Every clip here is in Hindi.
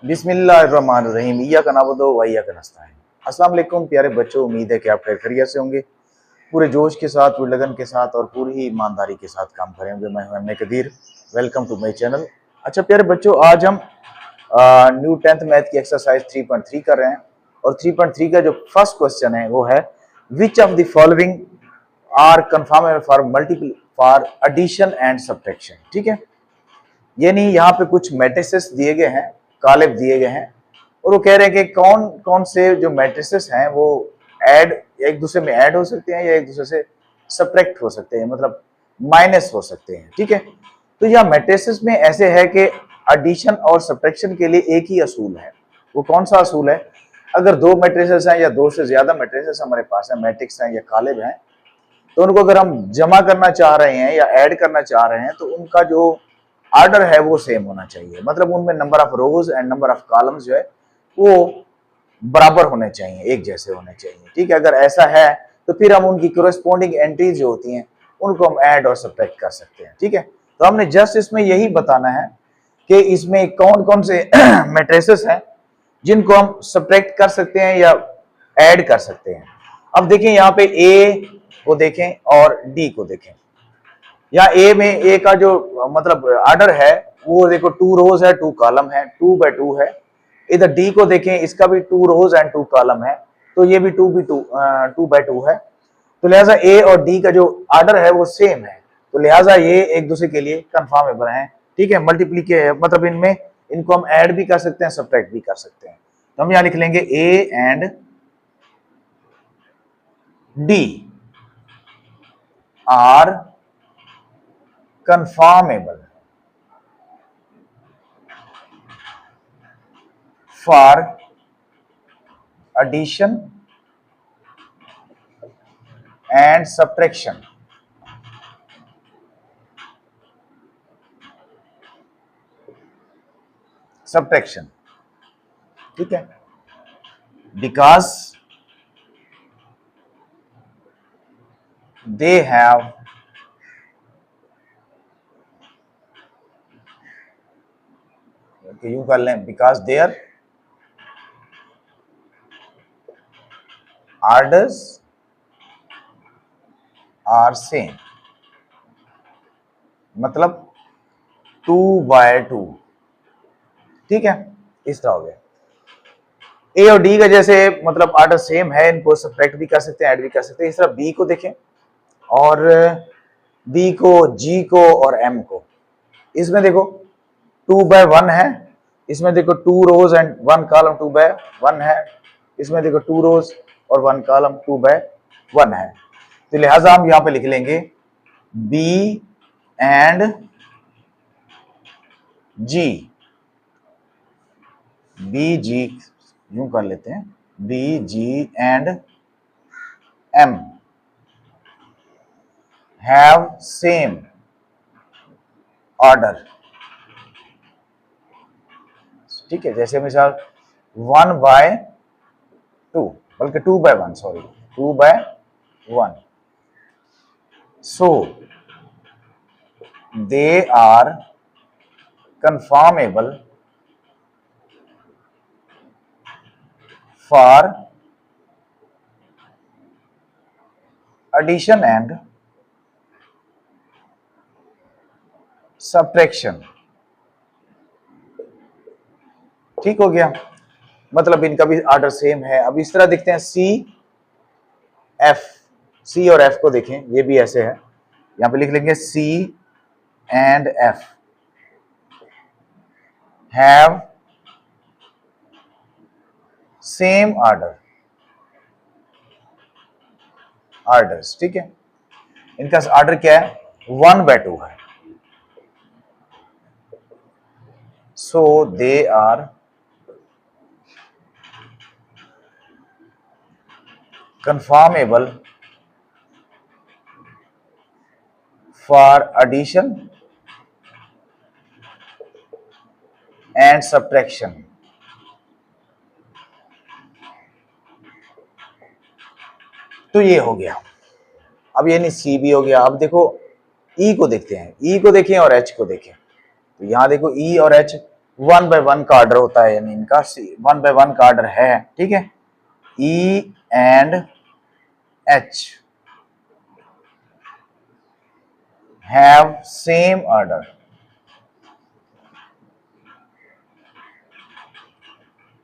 बिस्मिल्लाहिर्रहमानिर्रहीम इय्याका नअबुदु व इय्याका नस्तईन। अस्सलाम वालेकुम प्यारे बच्चों, उम्मीद है कि आप खैरियत से होंगे। पूरे जोश के साथ, पूरी लगन के साथ और पूरी ही ईमानदारी के साथ काम करेंगे। मैं हूं M Qadir, welcome to my channel. अच्छा प्यारे बच्चों, आज हम न्यू 10th मैथ की एक्सरसाइज 3.3 कर रहे हैं और 3.3 का जो फर्स्ट क्वेश्चन है वो है which of the following are conformable for multiple for addition and subtraction. ठीक है, यानी यहाँ पे कुछ मैट्रिसेस दिए गए हैं, कालेब दिए गए हैं और वो कह रहे हैं कि कौन कौन से जो मैट्रिसेस हैं वो ऐड एक दूसरे में ऐड हो सकते हैं या एक दूसरे से सब्ट्रैक्ट हो सकते हैं, मतलब माइनस हो सकते हैं। ठीक है, तो यह मैट्रिसेस में ऐसे है कि एडिशन और सब्ट्रैक्शन के लिए एक ही असूल है। वो कौन सा असूल है? अगर दो मैट्रिसेस हैं या दो से ज्यादा मैट्रिसेस हमारे पास है, मैट्रिक्स हैं या कालेब हैं, तो उनको अगर हम जमा करना चाह रहे हैं या ऐड करना चाह रहे हैं तो उनका जो ऑर्डर है वो सेम होना चाहिए, मतलब उनमें number of rose and number of columns जो है वो बराबर होने चाहिए, एक जैसे होने चाहिए। ठीक है, अगर ऐसा है तो फिर हम उनकी कोरेस्पोंडिंग एंट्रीज जो होती हैं उनको हम ऐड और सब्ट्रैक्ट कर सकते हैं। ठीक है, तो हमने जस्ट इसमें यही बताना है कि इसमें कौन कौन से मैट्रिसेस हैं जिनको हम सब्ट्रैक्ट कर सकते हैं या ऐड कर सकते हैं। अब देखें यहाँ पे ए को देखें और डी को देखें। या ए में ए का जो मतलब ऑर्डर है वो देखो 2 रोज है 2 कॉलम है, 2 बाय 2 है। इधर डी को देखें, इसका भी 2 रोज एंड 2 कॉलम है, तो ये भी 2 बाय 2 है। तो लिहाजा ए और डी का जो ऑर्डर है वो सेम है, तो लिहाजा ये एक दूसरे के लिए कंफर्मेबल है। ठीक है, मल्टीप्ली मतलब इनमें इनको हम ऐड भी कर सकते हैं, सब्ट्रैक्ट भी कर सकते हैं। तो हम यहां लिख लेंगे A and D R conformable for addition and subtraction। subtraction ठीक है, because they have यूं कर लें, because their orders are same, मतलब 2 बाय 2। ठीक है, इस तरह हो गया। ए और डी का जैसे मतलब ऑर्डर सेम है, इनको सब्ट्रैक्ट भी कर सकते हैं, ऐड भी कर सकते हैं। इस तरह बी को देखें और बी को, जी को और एम को। इसमें देखो 2 बाय 1 है, इसमें देखो 2 रोज एंड 1 कॉलम 2 बाय 1 है, इसमें देखो 2 रोज और 1 कॉलम 2 बाय 1 है। तो लिहाजा हम यहां पे लिख लेंगे B and G, B G यूं कर लेते हैं, B G and M have same order. ठीक है, जैसे मिसाल 1 बाय 2, बल्कि 2 by 1, sorry 2 by 1। So they are conformable for addition and subtraction। ठीक हो गया, मतलब इनका भी ऑर्डर सेम है। अब इस तरह देखते हैं सी एफ, सी और एफ को देखें, ये भी ऐसे है। यहां पे लिख लेंगे C and F have same order, orders. ठीक है, इनका ऑर्डर क्या है? 1 बाय 2 है। So they are conformable for addition and subtraction। तो ये हो गया। अब यानी सी भी हो गया। अब देखो ई को देखते हैं, ई को देखें और एच को देखें। तो यहां देखो ई और एच वन बाय वन का ऑर्डर होता है, यानी इनका वन बाय वन का ऑर्डर है, ठीक है। E and H have same order,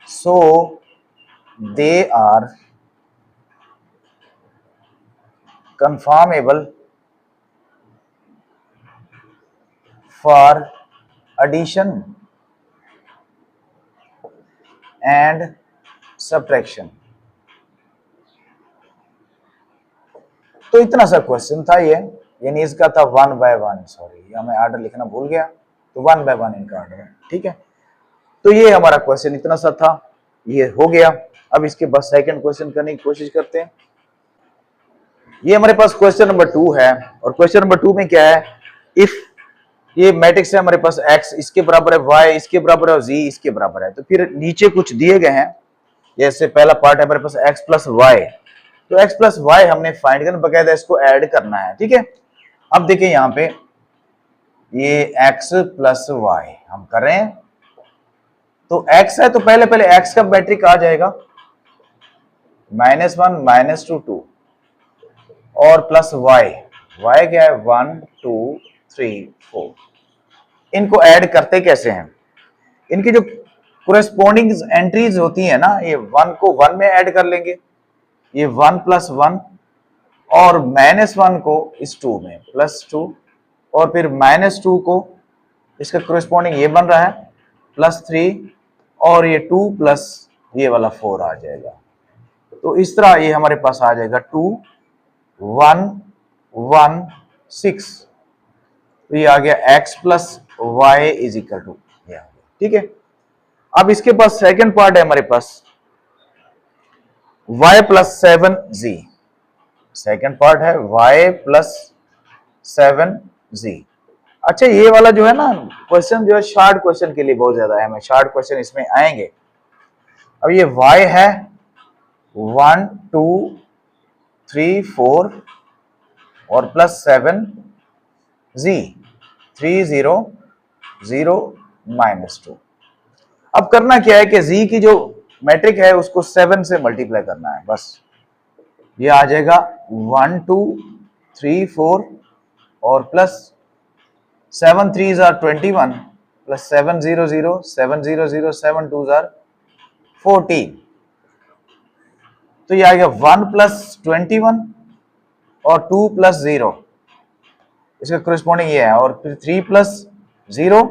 so they are conformable for addition and subtraction। तो इतना सा क्वेश्चन था ये, यानी इसका था वन बाय वन, सॉरी मैं ऑर्डर लिखना भूल गया, तो वन बाय वन इनका ऑर्डर है, ठीक है। तो ये हमारा क्वेश्चन इतना सा था, ये हो गया। अब इसके बाद सेकंड क्वेश्चन करने की कोशिश करते हैं। ये हमारे पास क्वेश्चन नंबर 2 है, और क्वेश्चन नंबर 2 में क्या है, इफ ये मैट्रिक्स है हमारे पास x इसके बराबर है, y इसके बराबर है और z इसके बराबर है, तो फिर नीचे कुछ दिए गए हैं। जैसे पहला पार्ट है हमारे पास x प्लस वाई, तो x प्लस वाई हमने फाइंड करना, बकायदा इसको ऐड करना है, ठीक है। अब देखिए यहाँ पे ये x प्लस वाई हम कर रहे हैं, तो x है तो पहले पहले x का मैट्रिक आ जाएगा, -1 -2 2 और प्लस y, y क्या है 1 2 3 4। इनको ऐड करते कैसे हैं, इनकी जो कोरेस्पोंडिंग एंट्रीज होती है ना, ये 1 को 1 में ऐड कर लेंगे, ये 1 प्लस 1, और -1 को इस 2 में प्लस 2, और फिर -2 को इसका कोरेस्पोंडिंग ये बन रहा है प्लस 3, और ये 2 प्लस ये वाला 4 आ जाएगा। तो इस तरह ये हमारे पास आ जाएगा 2 1 1 6। तो ये आ गया x plus Y is equal to, ठीक है। अब इसके पास सेकंड पार्ट है हमारे पास y plus 7z, second part है y प्लस 7z। अच्छा ये वाला जो है ना क्वेश्चन, जो है शॉर्ट क्वेश्चन के लिए बहुत ज्यादा है, शॉर्ट क्वेश्चन इसमें आएंगे। अब ये y है 1 2 3 4 और प्लस 7z 3 0 0 -2। अब करना क्या है कि z की जो मैट्रिक है उसको 7 से मल्टीप्लाई करना है, बस ये आ जाएगा 1 2 3 4 और plus 7 3s are 21 plus 7 0 0 7 0 0 7 2s are 14। तो ये आ गया 1 प्लस 21 और 2 प्लस 0, इसका कोरिस्पोंडिंग ये है, और फिर 3 प्लस 0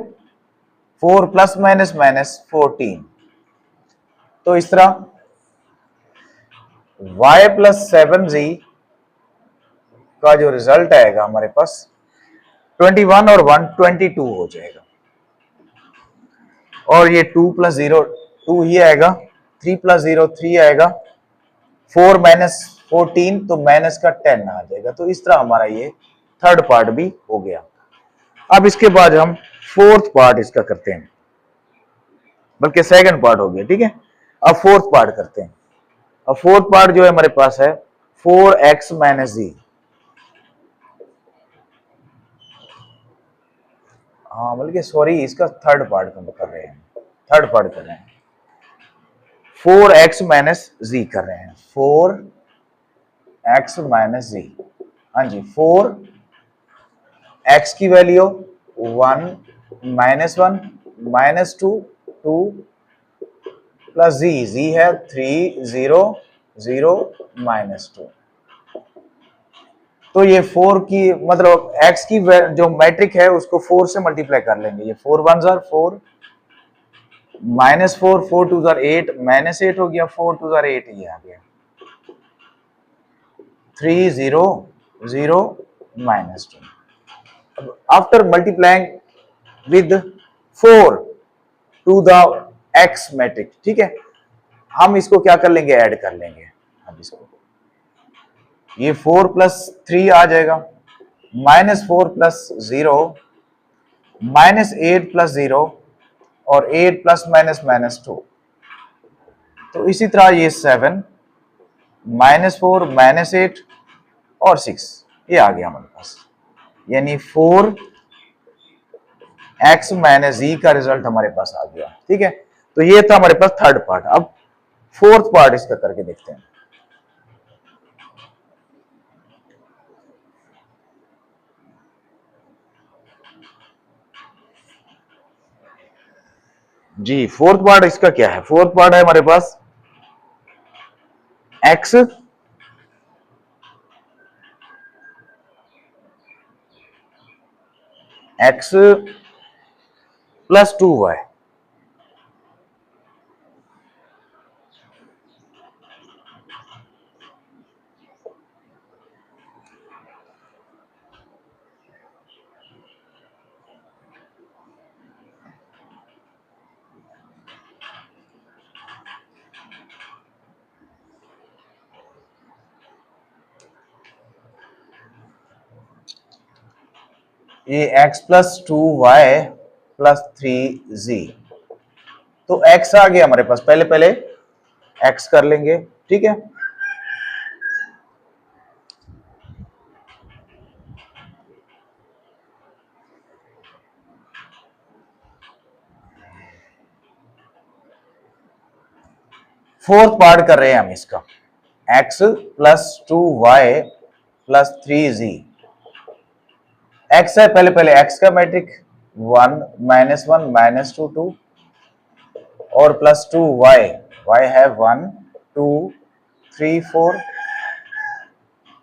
4 प्लस माइनस माइनस 14। तो इस तरह y प्लस 7z का जो रिजल्ट आएगा हमारे पास 21 और 1 22 हो जाएगा, और ये 2 प्लस 0 2 ही आएगा, 3 प्लस 0 3 आएगा, 4 माइनस 14 तो माइनस का 10 आ जाएगा। तो इस तरह हमारा ये थर्ड पार्ट भी हो गया। अब इसके बाद हम फोर्थ पार्ट इसका करते हैं, बल्कि सेकंड पार्ट हो गया, ठीक है। अब फोर्थ पार्ट करते हैं। अब फोर्थ पार्ट जो है हमारे पास है 4x माइनस z, हाँ बल्कि सॉरी इसका थर्ड पार्ट हम कर रहे हैं, थर्ड पार्ट कर रहे हैं, 4x माइनस z कर रहे हैं, 4x माइनस z। हाँ जी, 4x की वैल्यू 1 -1 -2 2 प्लस z है 3 0 0 -2। तो ये 4 की मतलब x की जो मैट्रिक है उसको 4 से मल्टीप्लाई कर लेंगे, ये 4 1s are 4 -4 4 2s are 8 -8 हो गया, 4 2s are 8 ये आ गया, 3 0 0 -2। After multiplying with 4 to the x matric, ठीक है, हम इसको क्या कर लेंगे, ऐड कर लेंगे। अब इसको ये 4 प्लस 3 आ जाएगा, -4 प्लस 0 -8 प्लस 0 और 8 प्लस माइनस 2। तो इसी तरह ये 7 -4 -8 और 6 ये आ गया हमारे पास, यानी 4 x माइनस जी का रिजल्ट हमारे पास आ गया। ठीक है, तो ये था हमारे पास थर्ड पार्ट। अब फोर्थ पार्ट इसका करके देखते हैं। जी, फोर्थ पार्ट इसका क्या है? फोर्थ पार्ट है हमारे पास x x प्लस 2y। ये x plus 2y plus 3z। तो x आ गया हमारे पास, पहले पहले x कर लेंगे। ठीक है, फोर्थ पार्ट कर रहे हैं हम इसका। x plus 2y plus 3z। x है, पहले पहले x का मैट्रिक 1 माइनस 1 माइनस 2 2 और प्लस 2y। y है 1 2 3 4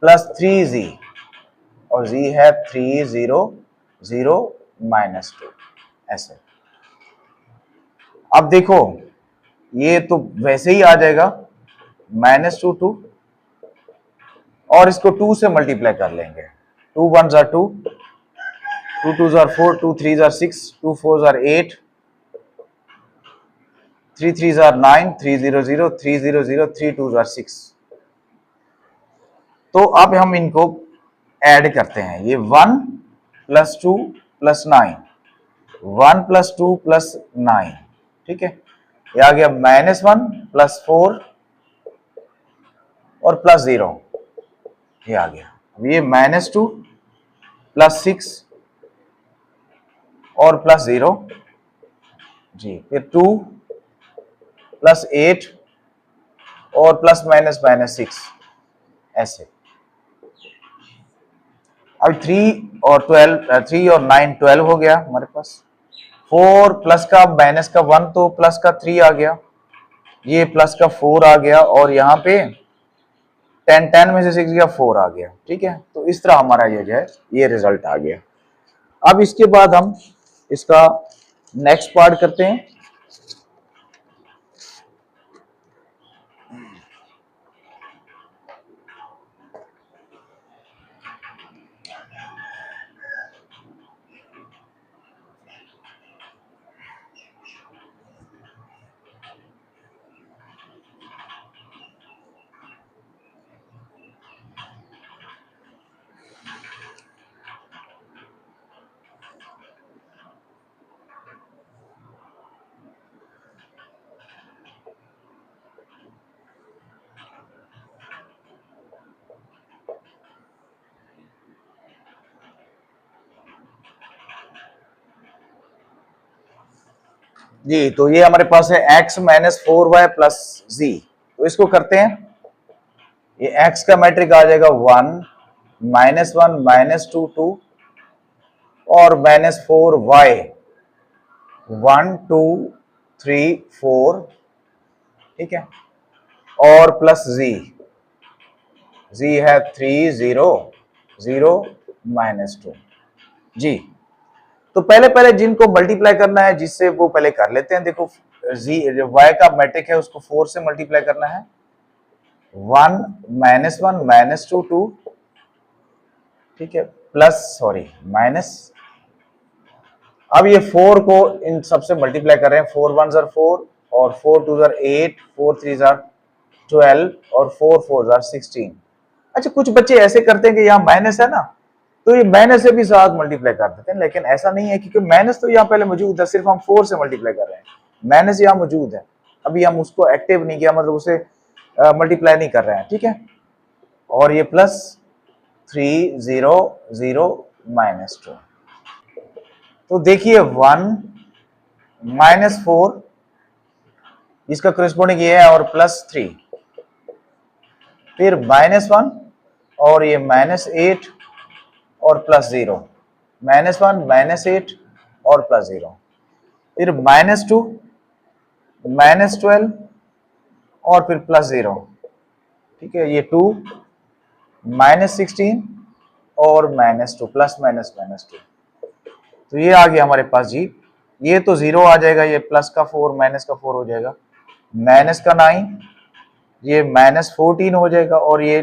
प्लस 3z और z है 3 0 0 माइनस 2। ऐसे अब देखो, ये तो वैसे ही आ जाएगा माइनस 2 2 और इसको 2 से मल्टीप्लाई कर लेंगे। 2 1 jar 2, 2 2 jar 4, 2 3 jar 6, 2 4 jar 8, 3 3 jar 9, 3 0 0, 3 0 0, 3 2 jar 6। तो अब हम इनको ऐड करते हैं। ये 1 प्लस 2 प्लस 9, 1 प्लस 2 प्लस 9। ठीक है, ये आ गया माइनस 1 प्लस 4 और प्लस 0। ये आ गया। अब ये माइनस 2 प्लस 6 और प्लस 0 जी, फिर 2 प्लस 8 और प्लस माइनस माइनस 6। ऐसे अब 3 और 12, 3 और 9 12 हो गया हमारे पास। 4 प्लस का माइनस का 1 तो प्लस का 3 आ गया, ये प्लस का 4 आ गया और यहाँ पे 10 10 में से 6 गया 4 आ गया। ठीक है, तो इस तरह हमारा ये जो है ये रिजल्ट आ गया। अब इसके बाद हम इसका नेक्स्ट पार्ट करते हैं। जी, तो ये हमारे पास है x minus 4y plus z। तो इसको करते हैं। ये x का मैट्रिक आ जाएगा 1 माइनस 1 माइनस 2 2 और माइनस 4y 1 2 3 4। ठीक है, और प्लस z है 3 0 0 माइनस 2। जी, तो पहले पहले जिनको मल्टीप्लाई करना है जिससे वो पहले कर लेते हैं। देखो, जी जो y का मैट्रिक है उसको 4 से मल्टीप्लाई करना है। 1 माइनस 1 माइनस 2 2। ठीक है, प्लस सॉरी माइनस। अब ये 4 को इन सबसे मल्टीप्लाई कर रहे हैं। 4 1 जार 4 और 4 2 जार 8, 4 3 जार 12 और 4 4 जार 16। अच्छा, कुछ बच्चे ऐसे करते हैं कि यहाँ माइनस है ना, तो ये माइनस से भी साथ मल्टीप्लाई कर देते हैं, लेकिन ऐसा नहीं है क्योंकि माइनस तो यहाँ पहले मौजूद है, सिर्फ हम 4 से मल्टीप्लाई कर रहे हैं। माइनस यहाँ मौजूद है, अभी हम उसको एक्टिव नहीं किया, मतलब उसे मल्टीप्लाई नहीं कर रहे हैं। ठीक है, और ये प्लस 3 0 0 माइनस 2। तो देखिए 1 -4 इसका करस्पॉन्डिंग ये है और +3, फिर -1 और ये -8 और +0, -1 -8 और +0, फिर -2 -12 और फिर +0, ठीक है। ये 2 -16 और -2 +-2, तो ये आ गया हमारे पास जी। ये तो 0 आ जाएगा, ये प्लस का 4 माइनस का 4 हो जाएगा, माइनस का 9, ये -14 हो जाएगा और ये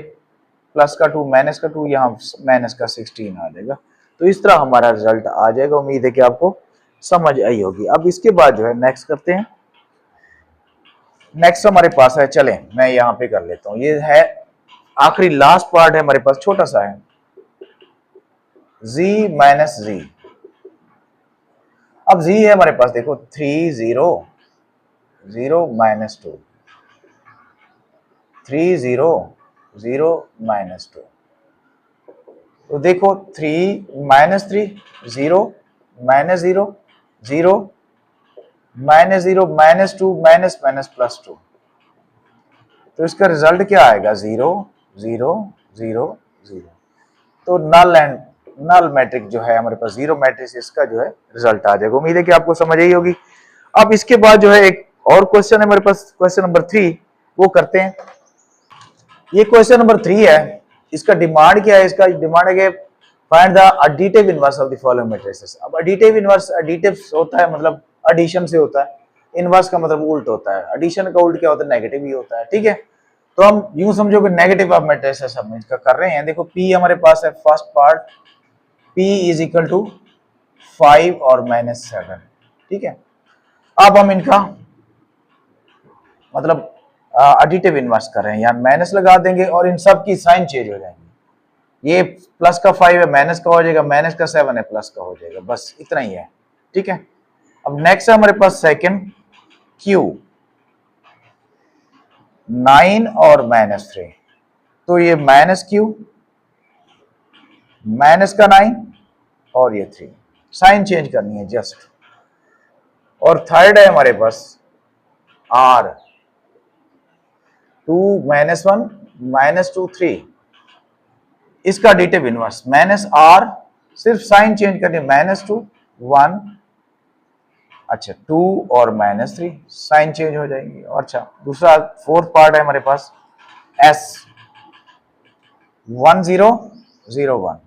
प्लस का 2 माइनस का 2, यहाँ माइनस का 16 आ जाएगा। तो इस तरह हमारा रिजल्ट आ जाएगा। उम्मीद है कि आपको समझ आई होगी। अब इसके बाद जो है नेक्स्ट करते हैं। नेक्स्ट हमारे पास है, चलें मैं यहाँ पे कर लेता हूँ, ये है आखिरी लास्ट पार्ट है हमारे पास, छोटा सा है, z माइनस z। अब z है हमारे पास, देखो 3 0 0 -2, 3 0 0 -2, तो देखो 3 -3 0 -0 0 -0 -2 -+2, तो इसका रिजल्ट क्या आएगा 0 0 0 0। तो नल मैट्रिक्स जो है हमारे पास, जीरो मैट्रिक्स, इसका जो है रिजल्ट आ जाएगा। उम्मीद है कि आपको समझ आई होगी। अब इसके बाद जो है एक और क्वेश्चन है हमारे पास, क्वेश्चन नंबर 3, वो करते हैं। ये क्वेश्चन नंबर 3 है। इसका डिमांड क्या है? इसका डिमांड है कि find the additive inverse of the following matrices. अब एडिटिव इनवर्स, एडिटिव होता है मतलब एडिशन से होता है, इनवर्स का मतलब उल्ट होता है। एडिशन का उल्ट क्या होता है? नेगेटिव ही होता है, ठीक है। तो हम यूं समझो कि नेगेटिव ऑफ मैट्रिसेस हम इसका कर रहे हैं। देखो P हमारे पास है, first part P is equal to 5 और -7, ठीक है। अब हम इनका मतलब एडिटिव इनवर्स कर रहे हैं, यहाँ माइनस लगा देंगे और इन सब की साइन चेंज हो जाएंगी। ये प्लस का 5 है, माइनस का हो जाएगा, माइनस का 7 है, प्लस का हो जाएगा, बस इतना ही है, ठीक है। अब नेक्स्ट है हमारे पास सेकंड Q, 9 और -3, तो ये -Q माइनस का 9 और ये 3, साइन चेंज करनी है जस्ट। और थर्ड है हमारे पास R, 2 -1 -2 3, इसका एडिटिव इनवर्स -R, सिर्फ साइन चेंज करनी है, -2 1, अच्छा 2 और -3, साइन चेंज हो जाएंगी। अच्छा दूसरा फोर्थ पार्ट है हमारे पास S, 1 0 0 1,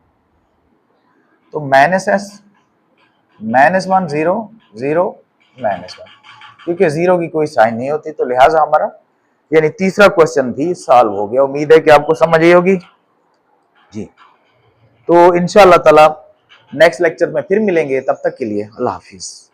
तो -S -1 0 0 -1, क्योंकि 0 की कोई साइन नहीं होती, तो लिहाजा हमारा यानी तीसरा क्वेश्चन भी सॉल्व हो गया। उम्मीद है कि आपको समझ आई होगी जी। तो इंशाअल्लाह ताला नेक्स्ट लेक्चर में फिर मिलेंगे, तब तक के लिए अल्लाह हाफिज।